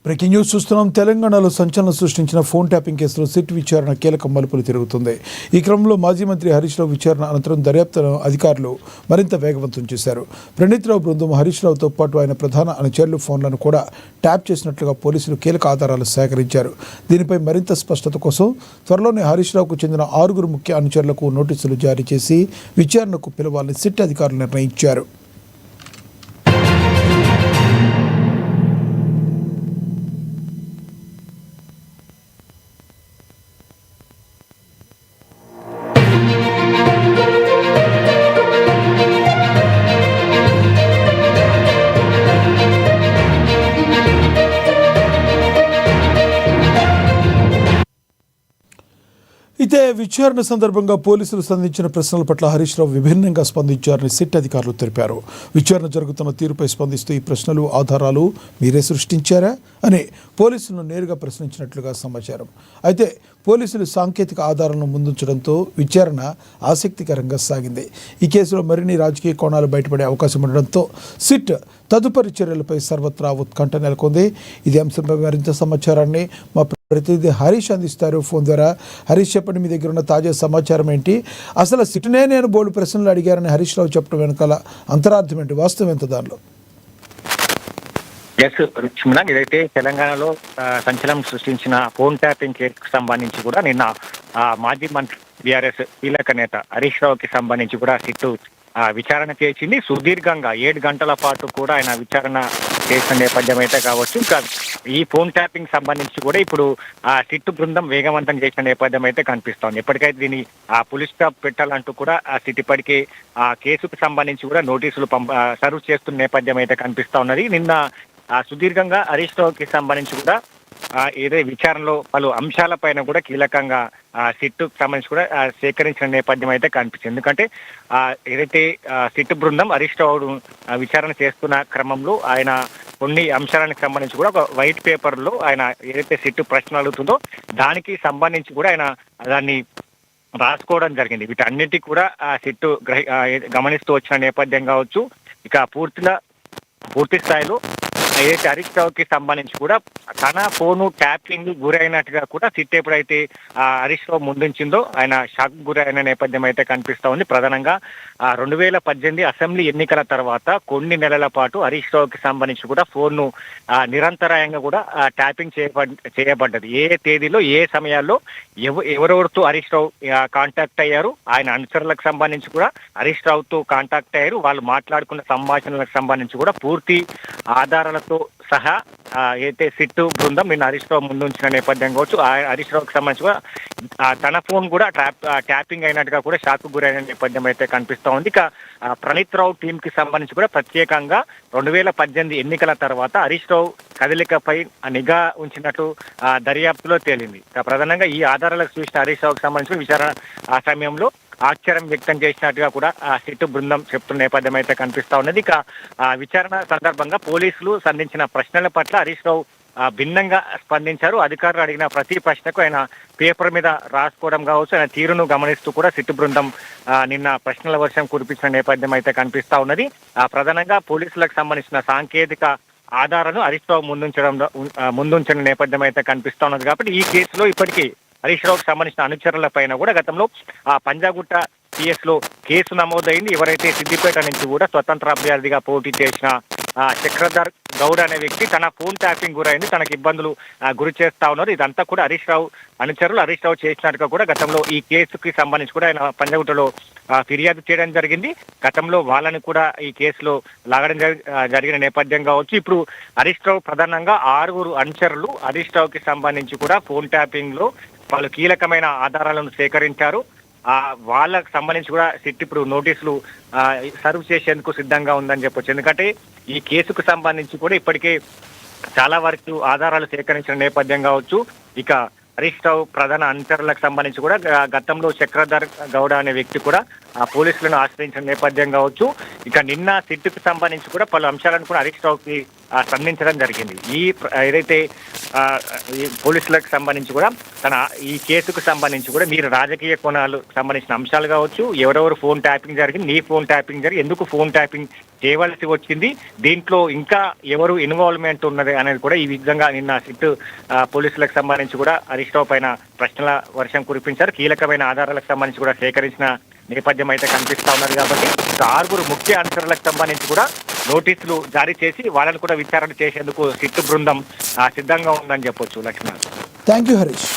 Breaking news చూస్తున్నాం. తెలంగాణలో సంచలనం సృష్టించిన ఫోన్ ట్యాపింగ్ కేసులో సిట్ విచారణ కీలక మలుపులు తిరుగుతుంది. ఈ క్రమంలో మాజీ మంత్రి హరీష్ రావు విచారణ అనంతరం దర్యాప్తును అధికారులు మరింత వేగవంతం చేశారు. ప్రణీత్ రావు బృందం హరీష్ రావుతో పాటు ఆయన ప్రధాన అనుచరులు ఫోన్లను కూడా ట్యాప్ చేసినట్లుగా పోలీసులు కీలక ఆధారాలు సేకరించారు. దీనిపై మరింత స్పష్టత కోసం త్వరలోనే హరీష్ రావుకు చెందిన 6 ముఖ్య అనుచరులకు నోటీసులు జారీ చేసి విచారణకు పిలవాలని సిట్ అధికారులు నిర్ణయించారు. అయితే విచారణ సందర్భంగా పోలీసులు సంధించిన ప్రశ్నల పట్ల హరీష్ రావు విభిన్నంగా స్పందించారని సిట్ అధికారులు తెలిపారు. విచారణ జరుగుతున్న తీరుపై స్పందిస్తూ ఈ ప్రశ్నలు ఆధారాలు మీరే సృష్టించారా అని పోలీసులను నేరుగా ప్రశ్నించినట్లుగా సమాచారం. అయితే పోలీసులు సాంకేతిక ఆధారాలను ముందుంచడంతో విచారణ ఆసక్తికరంగా సాగింది. ఈ కేసులో మరిన్ని రాజకీయ కోణాలు బయటపడే అవకాశం ఉండడంతో సిట్ తదుపరి చర్యలపై సర్వత్రా ఉత్కంఠ నెలకొంది. ఇది అంశంపై మరింత సమాచారాన్ని మా ప్రతినిధి హరీష్ అందిస్తారు ఫోన్ ద్వారా. హరీష్, చెప్పండి, మీ దగ్గర ఉన్న తాజా సమాచారం ఏంటి? అసలు సిట్నే నేను బోల్డ్ ప్రశ్నలు అడిగారని హరీష్ రావు చెప్పడం వెనకాల అంతరార్థం ఏంటి, వాస్తవం ఎంత దానిలో? ఇదైతే తెలంగాణలో సంచలనం సృష్టించిన ఫోన్ ట్యాపింగ్ కేసుకు సంబంధించి కూడా నిన్న మాజీ మంత్రి బీఆర్ఎస్ కీలక నేత హరీష్ రావుకి సంబంధించి కూడా సిట్టు విచారణ చేసింది. సుదీర్ఘంగా 7 గంటల పాటు కూడా ఆయన విచారణ చేసిన నేపథ్యం అయితే కావచ్చు. ఇంకా ఈ ఫోన్ ట్యాపింగ్ సంబంధించి కూడా ఇప్పుడు సిట్టు బృందం వేగవంతం చేసిన నేపథ్యం అయితే కనిపిస్తోంది. ఎప్పటికైతే దీన్ని పులిస్ స్టాప్ పెట్టాలంటూ కూడా సిట్ ఇప్పటికే కేసుకు సంబంధించి కూడా నోటీసులు సర్వ్ చేస్తున్న నేపథ్యం అయితే కనిపిస్తా ఉన్నది. నిన్న సుదీర్ఘంగా హరీష్ రావుకి సంబంధించి కూడా ఏదైతే విచారణలో పలు అంశాలపైన కూడా కీలకంగా సిట్టుకు సంబంధించి కూడా సేకరించిన నేపథ్యం అయితే కనిపిస్తుంది. ఎందుకంటే ఏదైతే సిట్టు బృందం హరీష్ రావు విచారణ చేస్తున్న క్రమంలో ఆయన కొన్ని అంశాలకు సంబంధించి కూడా ఒక వైట్ పేపర్లో ఆయన ఏదైతే సిట్టు ప్రశ్న అడుగుతుందో దానికి సంబంధించి కూడా ఆయన దాన్ని రాసుకోవడం జరిగింది. వీటన్నిటికీ కూడా సిట్టు గమనిస్తూ వచ్చిన నేపథ్యం కావచ్చు. ఇక పూర్తి స్థాయిలో ఏదైతే హరీష్ రావుకి సంబంధించి కూడా తన ఫోను ట్యాపింగ్ గురైనట్టుగా కూడా సిట్ ఎప్పుడైతే హరీష్ రావు ముందుంచిందో ఆయన షాక్ గురైన నేపథ్యం అయితే కనిపిస్తా ఉంది. ప్రధానంగా 2018 అసెంబ్లీ ఎన్నికల తర్వాత కొన్ని నెలల పాటు హరీష్ రావుకి సంబంధించి కూడా ఫోన్ను నిరంతరాయంగా కూడా ట్యాపింగ్ చేయబడ్డది. ఏ తేదీలో ఏ సమయాల్లో ఎవరెవరితో హరీష్ రావు కాంటాక్ట్ అయ్యారు, ఆయన అనుచరులకు సంబంధించి కూడా హరీష్ రావుతో కాంటాక్ట్ అయ్యారు, వాళ్ళు మాట్లాడుకున్న సంభాషణలకు సంబంధించి కూడా పూర్తి ఆధారాలతో సహా అయితే సిట్టు బృందం నిన్న హరీష్ రావు ముందుంచిన నేపథ్యం కావచ్చు. హరీష్ రావుకి సంబంధించి కూడా తన ఫోన్ కూడా ట్యాపింగ్ అయినట్టుగా కూడా షాక్ గురైన నేపథ్యం అయితే కనిపిస్తా ఉంది. ఇక ప్రణీత్ రావు టీం కి సంబంధించి కూడా ప్రత్యేకంగా 2018 ఎన్నికల తర్వాత హరీష్ రావు కదలికపై నిఘా ఉంచినట్టు దర్యాప్తులో తేలింది. ప్రధానంగా ఈ ఆధారాలకు చూసిన హరీష్ రావుకి సంబంధించిన విచారణ ఆ సమయంలో ఆశ్చర్యం వ్యక్తం చేసినట్టుగా కూడా సిట్టు బృందం చెప్తున్న నేపథ్యం అయితే కనిపిస్తా ఉన్నది. ఇక విచారణ సందర్భంగా పోలీసులు సంధించిన ప్రశ్నల పట్ల హరీష్ రావు భిన్నంగా స్పందించారు. అధికారులు అడిగిన ప్రతి ప్రశ్నకు ఆయన పేపర్ మీద రాసుకోవడం కావచ్చు, ఆయన తీరును గమనిస్తూ కూడా సిట్టు బృందం నిన్న ప్రశ్నల వర్షం కురిపించిన నేపథ్యం అయితే కనిపిస్తా ఉన్నది. ప్రధానంగా పోలీసులకు సంబంధించిన సాంకేతిక ఆధారాలను హరీష్ రావు ముందుంచిన నేపథ్యం అయితే కనిపిస్తా ఉన్నది. కాబట్టి ఈ కేసులో ఇప్పటికీ హరీష్ రావుకు సంబంధించిన అనుచరుల పైన కూడా గతంలో పంజాగుట్ట PS లో కేసు నమోదైంది. ఎవరైతే సిద్దిపేట నుంచి కూడా స్వతంత్ర అభ్యర్థిగా పోటీ చేసిన చక్రధర్ గౌడ్ అనే వ్యక్తి తన ఫోన్ ట్యాపింగ్ గురైంది, తనకు ఇబ్బందులు గురి చేస్తా ఉన్నారు. ఇదంతా కూడా హరీష్ రావు అనుచరులు హరీష్ రావు చేసినట్టుగా కూడా గతంలో ఈ కేసుకి సంబంధించి కూడా ఆయన పంజాగుట్టలో ఫిర్యాదు చేయడం జరిగింది. గతంలో వాళ్ళని కూడా ఈ కేసులో లాగడం జరిగిన నేపథ్యం కావచ్చు. ఇప్పుడు హరీష్ రావు ప్రధానంగా 6 అనుచరులు హరీష్ రావుకి సంబంధించి కూడా ఫోన్ ట్యాపింగ్ లో వాళ్ళు కీలకమైన ఆధారాలను సేకరించారు. వాళ్ళకు సంబంధించి కూడా సిట్ ఇప్పుడు నోటీసులు సర్వ్ చేసేందుకు సిద్ధంగా ఉందని చెప్పొచ్చు. ఎందుకంటే ఈ కేసుకు సంబంధించి కూడా ఇప్పటికే చాలా వరకు ఆధారాలు సేకరించిన నేపథ్యం కావచ్చు. ఇక హరీష్ రావు ప్రధాన అనుచరులకు సంబంధించి కూడా గతంలో చక్రధర్ గౌడ అనే వ్యక్తి కూడా పోలీసులను ఆశ్రయించిన నేపథ్యం కావచ్చు. ఇక నిన్న సిట్టుకు సంబంధించి కూడా పలు అంశాలను కూడా హరీష్ రావుకి స్పందించడం జరిగింది. ఏదైతే ఈ పోలీసులకు సంబంధించి కూడా ఈ కేసుకు సంబంధించి కూడా మీరు రాజకీయ కోణాలకు సంబంధించిన అంశాలు కావచ్చు, ఎవరెవరు ఫోన్ ట్యాపింగ్ జరిగింది, నీ ఫోన్ ట్యాపింగ్ జరిగి ఎందుకు ఫోన్ ట్యాపింగ్ చేయవలసి వచ్చింది, దీంట్లో ఇంకా ఎవరు ఇన్వాల్వ్మెంట్ ఉన్నది అనేది కూడా ఈ విధంగా నిన్న సిట్ పోలీసులకు సంబంధించి కూడా హరీష్ రావు పైన ప్రశ్నల వర్షం కురిపించారు. కీలకమైన ఆధారాలకు సంబంధించి కూడా సేకరించిన నేపథ్యం అయితే కనిపిస్తా ఉన్నది. కాబట్టి 6 ముఖ్య అంశాలకు సంబంధించి కూడా నోటీసులు జారీ చేసి వాళ్ళని కూడా విచారణ చేసేందుకు సిట్ బృందం సిద్ధంగా ఉందని చెప్పొచ్చు. Lakshman, thank you Harish.